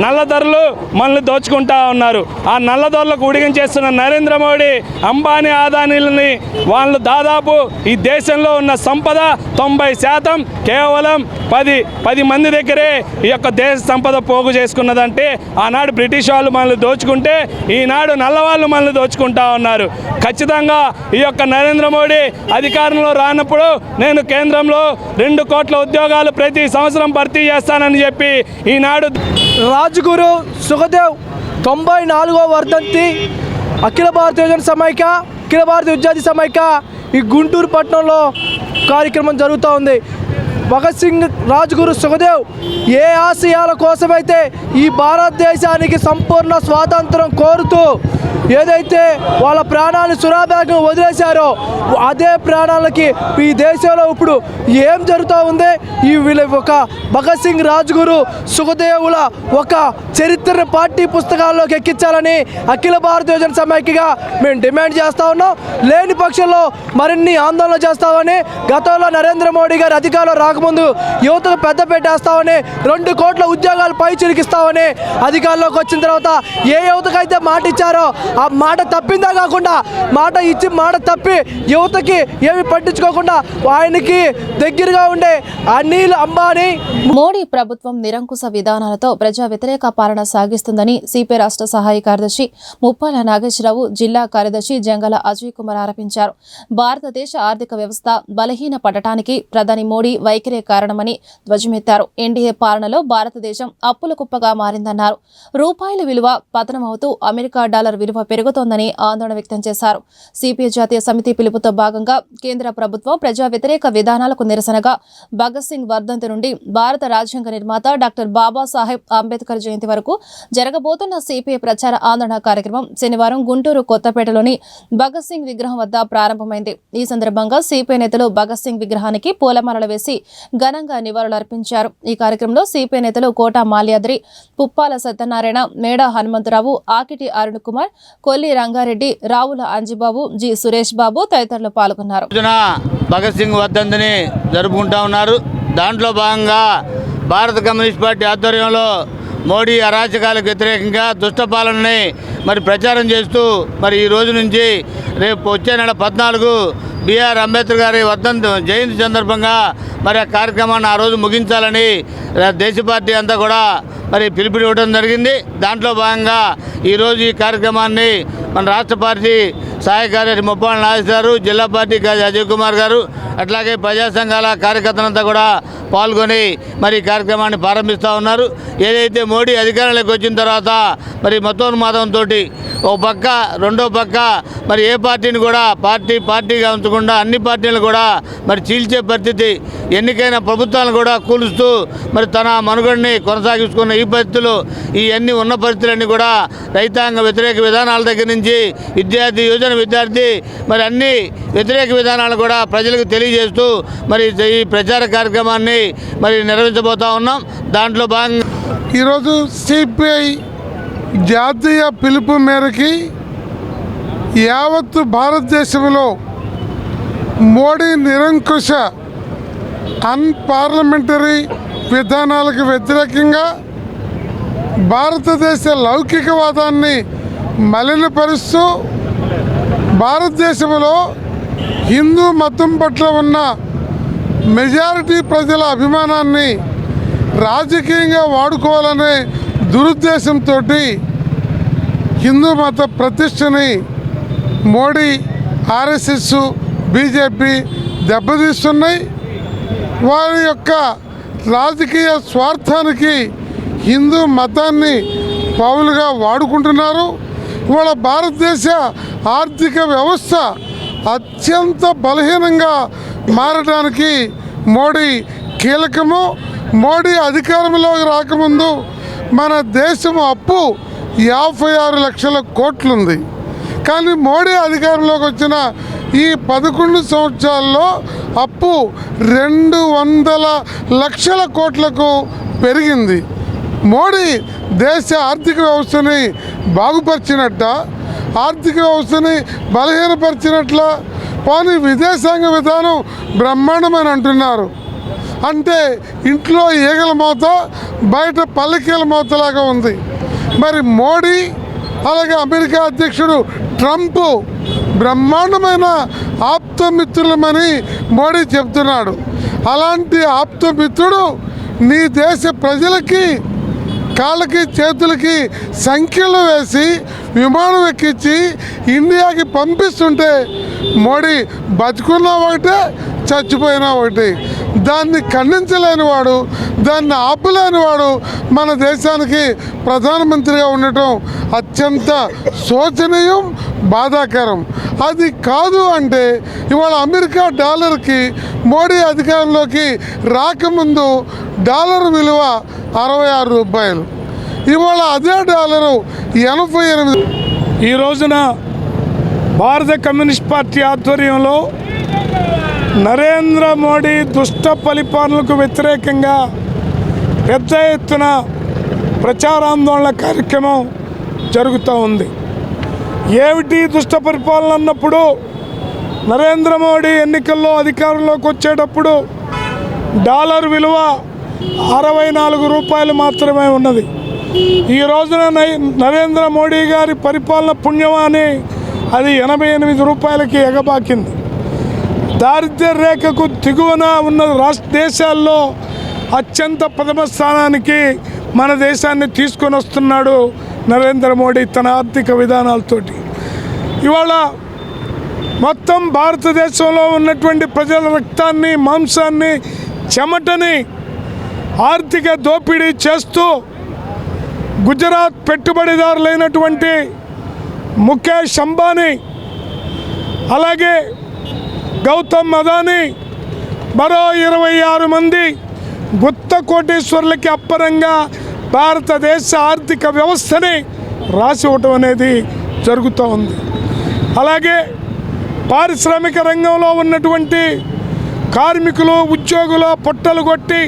నల్లధరలు మనల్ని దోచుకుంటా ఉన్నారు. ఆ నల్లధరలకు ఉడిగం చేస్తున్న నరేంద్ర మోడీ, అంబానీ, ఆదానీలని వాళ్ళు దాదాపు ఈ దేశంలో ఉన్న సంపద 90% కేవలం 10 మంది దగ్గరే ఈ యొక్క దేశ సంపద పోగు చేసుకున్నదంటే ఆనాడు బ్రిటిష్ వాళ్ళు మనల్ని దోచుకుంటే ఈనాడు నల్లవాళ్ళు మనల్ని దోచుకుంటా ఉన్నారు. ఖచ్చితంగా ఈ యొక్క నరేంద్ర మోడీ అధికారంలో రానప్పుడు నేను కేంద్రంలో 2 కోట్ల ఉద్యోగాలు ప్రతి సంవత్సరం భర్తీ చేస్తానని చెప్పి ఈనాడు రాజ్గురు సుఖదేవ్ 94వ వర్ధంతి అఖిల భారతీయ యువజన సమైక్య, అఖిల భారతీయ విద్యార్థి సమైక్య ఈ గుంటూరు పట్టణంలో కార్యక్రమం జరుగుతూ ఉంది. భగత్ సింగ్, రాజ్గురు సుఖదేవ్ ఏ ఆశయాల కోసమైతే ఈ భారతదేశానికి సంపూర్ణ స్వాతంత్రం కోరుతూ ఏదైతే వాళ్ళ ప్రాణాలను సురాభాగం వదిలేశారో అదే ప్రాణాలకి ఈ దేశంలో ఇప్పుడు ఏం జరుగుతూ ఉంది? ఈ వీళ్ళ ఒక భగత్ సింగ్, రాజ్గురు సుఖదేవుల ఒక చరిత్రను పార్టీ పుస్తకాల్లోకి ఎక్కించాలని అఖిల భారతీయ యువజన సమైక్యగా మేము డిమాండ్ చేస్తూ ఉన్నాం. లేని పక్షంలో మరిన్ని ఆందోళన చేస్తామని, గతంలో నరేంద్ర మోడీ గారు అధికారంలో రాకముందు యువతకు పెద్దపేట వేస్తామని, 2 కోట్ల ఉద్యోగాలు పై చిరికిస్తామని, అధికారంలోకి వచ్చిన తర్వాత ఏ యువతకైతే మాట ఇచ్చారో ఆ మాట తప్పిందా కాకుండా మాట ఇచ్చి మాట తప్పి యువతకి ఏమి పట్టించుకోకుండా ఆయనకి దగ్గరగా ఉండే అనిల్ అంబానీ. మోడీ ప్రభుత్వం నిరంకుశ విధానాలతో ప్రజా వ్యతిరేక పాలన సాగిస్తుందని సిపిఐ రాష్ట్ర సహాయ కార్యదర్శి ముప్పాల నాగేశ్వరరావు, జిల్లా కార్యదర్శి జంగల అజయ్ కుమార్ ఆరోపించారు. భారతదేశ ఆర్థిక వ్యవస్థ బలహీన పడటానికి ప్రధాని మోడీ వైఖరే కారణమని ధ్వజమెత్తారు. ఎన్డీఏ పాలనలో భారతదేశం అప్పుల కుప్పగా మారిందన్నారు. రూపాయల విలువ పతనమవుతూ అమెరికా డాలర్ విలువ పెరుగుతోందని ఆందోళన వ్యక్తం చేశారు. సిపిఐ జాతీయ సమితి పిలుపుతో భాగంగా కేంద్ర ప్రభుత్వం ప్రజా వ్యతిరేక విధానాలకు నిరసనగా భగత్ సింగ్ వర్ధంతి నుండి భారత రాజ్యాంగ నిర్మాత డాక్టర్ బాబాసాహెబ్ అంబేద్కర్ జయంతి వరకు జరగబోతున్న సిపిఐ ప్రచార ఆందోళన కార్యక్రమం శనివారం గుంటూరు కొత్తపేటలోని భగత్ సింగ్ విగ్రహం వద్ద ప్రారంభమైంది. ఈ సందర్భంగా సిపిఐ నేతలు భగత్ సింగ్ విగ్రహానికి పూలమాలలు వేసి ఘనంగా నివాళులర్పించారు. ఈ కార్యక్రమంలో సిపిఐ నేతలు కోట మాల్యాద్రి, పుప్పాల సత్యనారాయణ, మేడా హనుమంతరావు, ఆకిటి అరుణ్ కుమార్, కొల్లి రంగారెడ్డి, రావుల అంజిబాబు, జి సురేష్ బాబు తదితరులు పాల్గొన్నారు. భగత్ సింగ్ వర్ధంతిని జరుపుకుంటా ఉన్నారు. దాంట్లో భాగంగా భారత కమ్యూనిస్ట్ పార్టీ ఆధ్వర్యంలో మోడీ అరాచకాలకు వ్యతిరేకంగా దుష్టపాలనని ప్రచారం చేస్తూ ఈ రోజు నుంచి రేపు వచ్చే నెల 14 బిఆర్ అంబేద్కర్ గారి జయంతి సందర్భంగా ఆ కార్యక్రమాన్ని ఆ రోజు ముగించాలని దేశ పార్టీ అంతా కూడా పిలుపునివ్వడం జరిగింది. దాంట్లో భాగంగా ఈరోజు ఈ కార్యక్రమాన్ని మన రాష్ట్ర పార్టీ సహాయ కార్యదర్శి ముప్పాల నాగేశ్వర గారు, జిల్లా పార్టీ అజయ్ కుమార్ గారు, అట్లాగే ప్రజా సంఘాల కార్యకర్తలంతా కూడా పాల్గొని ఈ కార్యక్రమాన్ని ప్రారంభిస్తూ ఉన్నారు. ఏదైతే మోడీ అధికారంలోకి వచ్చిన తర్వాత మతోన్మాదంతో ఒక పక్క రెండో పక్క ఏ పార్టీని కూడా పార్టీగా ఉంచకుండా అన్ని పార్టీలను కూడా చీల్చే పరిస్థితి, ఎన్నికైన ప్రభుత్వాలను కూడా కూలుస్తూ తన మనుగడని కొనసాగించుకున్న ఈ పరిస్థితులు, ఇవన్నీ ఉన్న పరిస్థితులన్నీ కూడా రైతాంగ వ్యతిరేక విధానాల దగ్గర నుంచి విద్యార్థి, యువజన విద్యార్థి అన్ని వ్యతిరేక విధానాలు కూడా ప్రజలకు తెలియజేస్తూ ఈ ప్రచార కార్యక్రమాన్ని నిర్వహించబోతా ఉన్నాం. దాంట్లో భాగంగా ఈరోజు సిపిఐ జాతీయ పిలుపు మేరకి యావత్తు భారతదేశంలో మోడీ నిరంకుశ అన్పార్లమెంటరీ విధానాలకు వ్యతిరేకంగా భారతదేశ లౌకికవాదాన్ని మలినపరుస్తూ భారతదేశంలో హిందూ మతం పట్ల ఉన్న మెజారిటీ ప్రజల అభిమానాన్ని రాజకీయంగా వాడుకోవాలనే దురుద్దేశంతో హిందూ మత ప్రతిష్టని మోడీ, ఆర్ఎస్ఎస్, బీజేపీ దెబ్బతీస్తున్నాయి. వారి యొక్క రాజకీయ స్వార్థానికి హిందూ మతాన్ని పావులుగా వాడుకుంటున్నారు. ఇవాళ భారతదేశ ఆర్థిక వ్యవస్థ అత్యంత బలహీనంగా మారడానికి మోడీ కీలకము. మోడీ అధికారంలోకి రాకముందు మన దేశం అప్పు 56 లక్షల కోట్లు ఉంది. కానీ మోడీ అధికారంలోకి వచ్చిన ఈ 11 సంవత్సరాల్లో అప్పు 200 లక్షల కోట్లకు పెరిగింది. మోడీ దేశ ఆర్థిక వ్యవస్థని బాగుపరిచినట్ట, ఆర్థిక వ్యవస్థని బలహీనపరిచినట్ల? పోనీ విదేశాంగ విధానం బ్రహ్మాండమని అంటున్నారు. అంటే ఇంట్లో ఈగల మోత, బయట పల్లకీల మోతలాగా ఉంది. మరి మోడీ అలాగే అమెరికా అధ్యక్షుడు ట్రంప్ బ్రహ్మాండమైన ఆప్తమిత్రులమని మోడీ చెప్తున్నాడు. అలాంటి ఆప్తమిత్రుడు నీ దేశ ప్రజలకి కాళ్ళకి చేతులకి సంఖ్యలు వేసి విమానం ఎక్కించి ఇండియాకి పంపిస్తుంటే మోడీ బతుకున్నా ఒకటే, చచ్చిపోయినా ఒకటి. దాన్ని ఖండించలేని వాడు, దాన్ని ఆపలేని వాడు మన దేశానికి ప్రధానమంత్రిగా ఉండటం అత్యంత శోచనీయం, బాధాకరం. అది కాదు అంటే ఇవాళ అమెరికా డాలర్కి మోడీ అధికారంలోకి రాకముందు డాలర్ విలువ 66 రూపాయలు. ఇవాళ అదే డాలరు 88. ఈ రోజున భారత కమ్యూనిస్ట్ పార్టీ ఆధ్వర్యంలో నరేంద్ర మోడీ దుష్ట పరిపాలనకు వ్యతిరేకంగా పెద్ద ఎత్తున ప్రచారాందోళన కార్యక్రమం జరుగుతూ ఉంది. ఏమిటి దుష్ట పరిపాలన అన్నప్పుడు, నరేంద్ర మోడీ ఎన్నికల్లో అధికారంలోకి వచ్చేటప్పుడు డాలర్ విలువ 64 రూపాయలు మాత్రమే ఉన్నది. ఈ రోజున నరేంద్ర మోడీ గారి పరిపాలన పుణ్యమాని అది 88 రూపాయలకి ఎగబాకింది. దారిద్ర్య రేఖకు దిగువన ఉన్న రాష్ట్ర దేశాల్లో అత్యంత ప్రథమ స్థానానికి మన దేశాన్ని తీసుకొని వస్తున్నాడు నరేంద్ర మోడీ తన ఆర్థిక విధానాలతోటి. ఇవాళ మొత్తం భారతదేశంలో ఉన్నటువంటి ప్రజల రక్తాన్ని, మాంసాన్ని, చెమటని ఆర్థిక దోపిడీ చేస్తూ గుజరాత్ పెట్టుబడిదారులైనటువంటి ముఖేష్ అంబానీ, అలాగే గౌతమ్ అదానీ, మరో 26 మంది గుత్త కోటీశ్వరులకి అప్పరంగా భారతదేశ ఆర్థిక వ్యవస్థని రాసి ఇవ్వటం అనేది జరుగుతూ ఉంది. అలాగే పారిశ్రామిక రంగంలో ఉన్నటువంటి కార్మికులు, ఉద్యోగులు పొట్టలు కొట్టి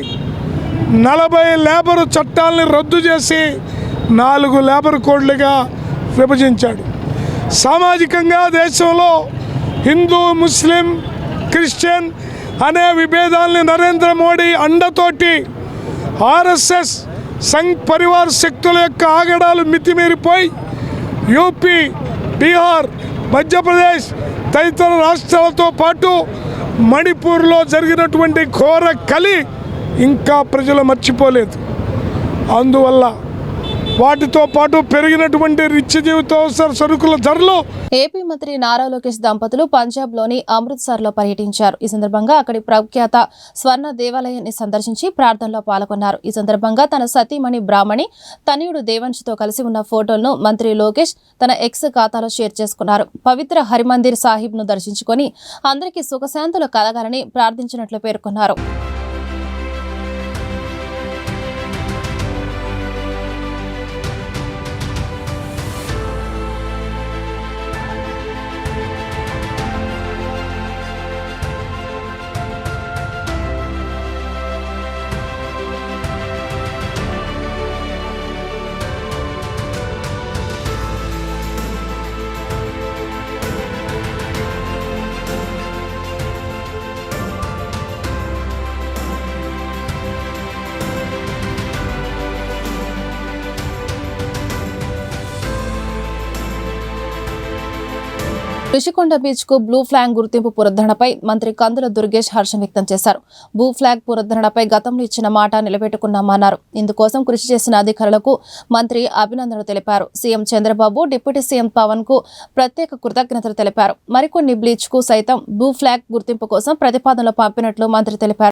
40 లేబరు చట్టాలని రద్దు చేసి 4 లేబర్ కోడ్లుగా విభజించాడు. సామాజికంగా దేశంలో హిందూ, ముస్లిం, క్రిస్టియన్ అనే విభేదాలని నరేంద్ర మోడీ అండతోటి ఆర్ఎస్ఎస్, సంఘ్ పరివార్ శక్తుల యొక్క ఆగడాలు మితిమీరిపోయి యూపీ, బీహార్, మధ్యప్రదేశ్ తదితర రాష్ట్రాలతో పాటు మణిపూర్లో జరిగినటువంటి ఘోర కలి ఇంకా ప్రజలు మర్చిపోలేదు. అందువల్ల వాటితో పాటు పెరిగినటువంటి నిత్య జీవితావసర సరుకుల ధరలు. ఏపీ మంత్రి నారా లోకేష్ దంపతులు పంజాబ్లోని అమృత్సర్లో పర్యటించారు. ఈ సందర్భంగా అక్కడి ప్రఖ్యాత స్వర్ణ దేవాలయాన్ని సందర్శించి ప్రార్థనలో పాల్గొన్నారు. ఈ సందర్భంగా తన సతీమణి బ్రాహ్మణి తనయుడు దేవంశ్తో కలిసి ఉన్న ఫోటోలను మంత్రి లోకేష్ తన ఎక్స్ ఖాతాలో షేర్ చేసుకున్నారు. పవిత్ర హరిమందిర్ సాహిబ్ను దర్శించుకొని అందరికీ సుఖశాంతులు కలగాలని ప్రార్థించినట్లు పేర్కొన్నారు. ఋషికొండ బీచ్ కు బ్లూ ఫ్లాగ్ గుర్తింపు పునరుద్ధరణపై మంత్రి కందుల దుర్గేష్ హర్షం వ్యక్తం చేశారు. బ్లూ ఫ్లాగ్ పునరుద్ధరణపై గతంలో ఇచ్చిన మాట నిలబెట్టుకున్నామన్నారు. ఇందుకోసం కృషి చేసిన అధికారులకు మంత్రి అభినందనలు తెలిపారు. CM Chandrababu, deputy CM Pawan కు ప్రత్యేక కృతజ్ఞతలు తెలిపారు. మరికొన్ని బీచ్ కు సైతం బ్లూ ఫ్లాగ్ గుర్తింపు కోసం ప్రతిపాదనలు పంపినట్లు మంత్రి తెలిపారు.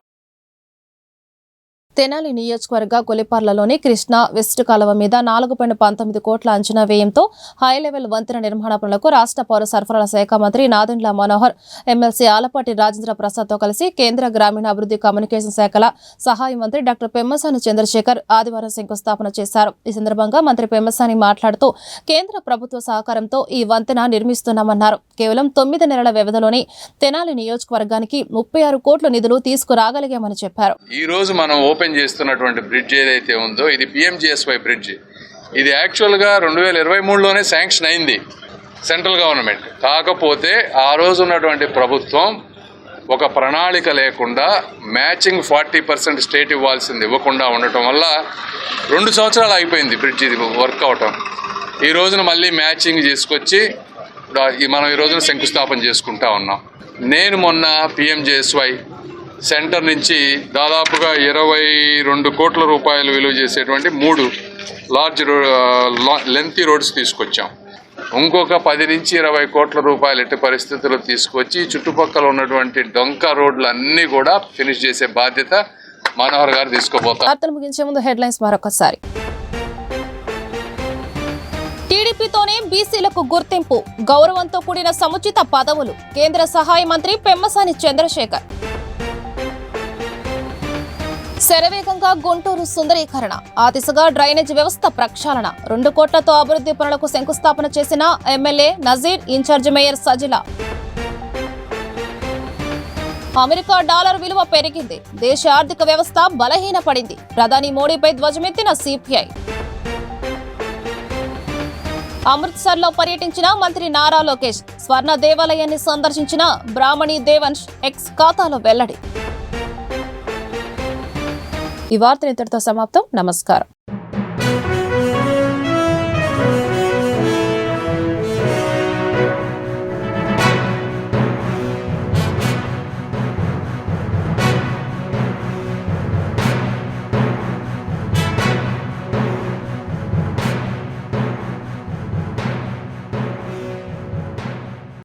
తెనాలి నియోజకవర్గ కొలిపార్లలోని కృష్ణా వెస్ట్ కాలువ మీద 4.19 కోట్ల అంచనా వ్యయంతో హై లెవెల్ వంతెన నిర్మాణ పనులకు రాష్ట్ర పౌర సరఫరాల శాఖ మంత్రి నాదెండ్ల మనోహర్, ఎమ్మెల్సీ ఆలపాటి రాజేంద్ర ప్రసాద్తో కలిసి కేంద్ర గ్రామీణాభివృద్ధి కమ్యూనికేషన్ శాఖల సహాయ మంత్రి డాక్టర్ పెమ్మసాని చంద్రశేఖర్ ఆదివారం శంకుస్థాపన చేశారు. ఈ సందర్భంగా మంత్రి పెమ్మసాని మాట్లాడుతూ కేంద్ర ప్రభుత్వ సహకారంతో ఈ వంతెన నిర్మిస్తున్నామన్నారు. కేవలం 9 నెలల వ్యవధిలోనే తెనాలి నియోజకవర్గానికి 36 కోట్ల నిధులు తీసుకురాగలిగామని చెప్పారు. ఈ రోజు మనం ఓపెన్ చేస్తున్నటువంటి బ్రిడ్జ్ ఏదైతే ఉందో ఇది PMGSY బ్రిడ్జ్. ఇది యాక్చువల్గా 2023లోనే శాంక్షన్ అయింది సెంట్రల్ గవర్నమెంట్. కాకపోతే ఆ రోజు ఉన్నటువంటి ప్రభుత్వం ఒక ప్రణాళిక లేకుండా మ్యాచింగ్ 40% స్టేట్ ఇవ్వాల్సింది ఇవ్వకుండా ఉండటం వల్ల 2 సంవత్సరాలు అయిపోయింది బ్రిడ్జ్ ఇది వర్క్ అవటం. ఈ రోజున మళ్ళీ మ్యాచింగ్ చేసుకొచ్చి మనం ఈ రోజున శంకుస్థాపన చేసుకుంటా ఉన్నాం. నేను మొన్న PMGSY సెంటర్ నుంచి దాదాపుగా 22 కోట్ల రూపాయలు విలువ చేసేటువంటి 3 లార్జ్ లెంతీ రోడ్స్ తీసుకొచ్చాం. ఇంకొక 10 నుంచి 20 కోట్ల రూపాయలు ఎట్టి పరిస్థితుల్లో తీసుకొచ్చి చుట్టుపక్కల ఉన్నటువంటి డొంక రోడ్లు అన్నీ కూడా ఫినిష్ చేసే బాధ్యత మనోహర్ గారు తీసుకోబోతారు. వార్తలు ముగించే ముందు హెడ్లైన్స్ మరొకసారి. టీడీపీతోనే బీసీలకు గుర్తింపు, గౌరవంతో కూడిన సముచిత పదవులు, కేంద్ర సహాయ మంత్రి పెమ్మసాని చంద్రశేఖర్. శరవేగంగా గుంటూరు సుందరీకరణ, ఆ దిశగా డ్రైనేజ్ వ్యవస్థ ప్రక్షాళన, 2 కోట్లతో అభివృద్ధి పనులకు శంకుస్థాపన చేసిన MLA Nazir, in-charge mayor Sajila. America dollar విలువ పెరిగింది, దేశ ఆర్థిక వ్యవస్థ బలహీనపడింది, ప్రధాని మోడీపై ధ్వజమెత్తిన సిపిఐ. అమృత్సర్లో పర్యటించిన మంత్రి నారా లోకేష్, స్వర్ణ దేవాలయాన్ని సందర్శించిన బ్రాహ్మణి దేవంశ్, ఎక్స్ ఖాతాలో వెల్లడి. ఈ వార్త ఇంతటితో సమాప్తం. నమస్కారం.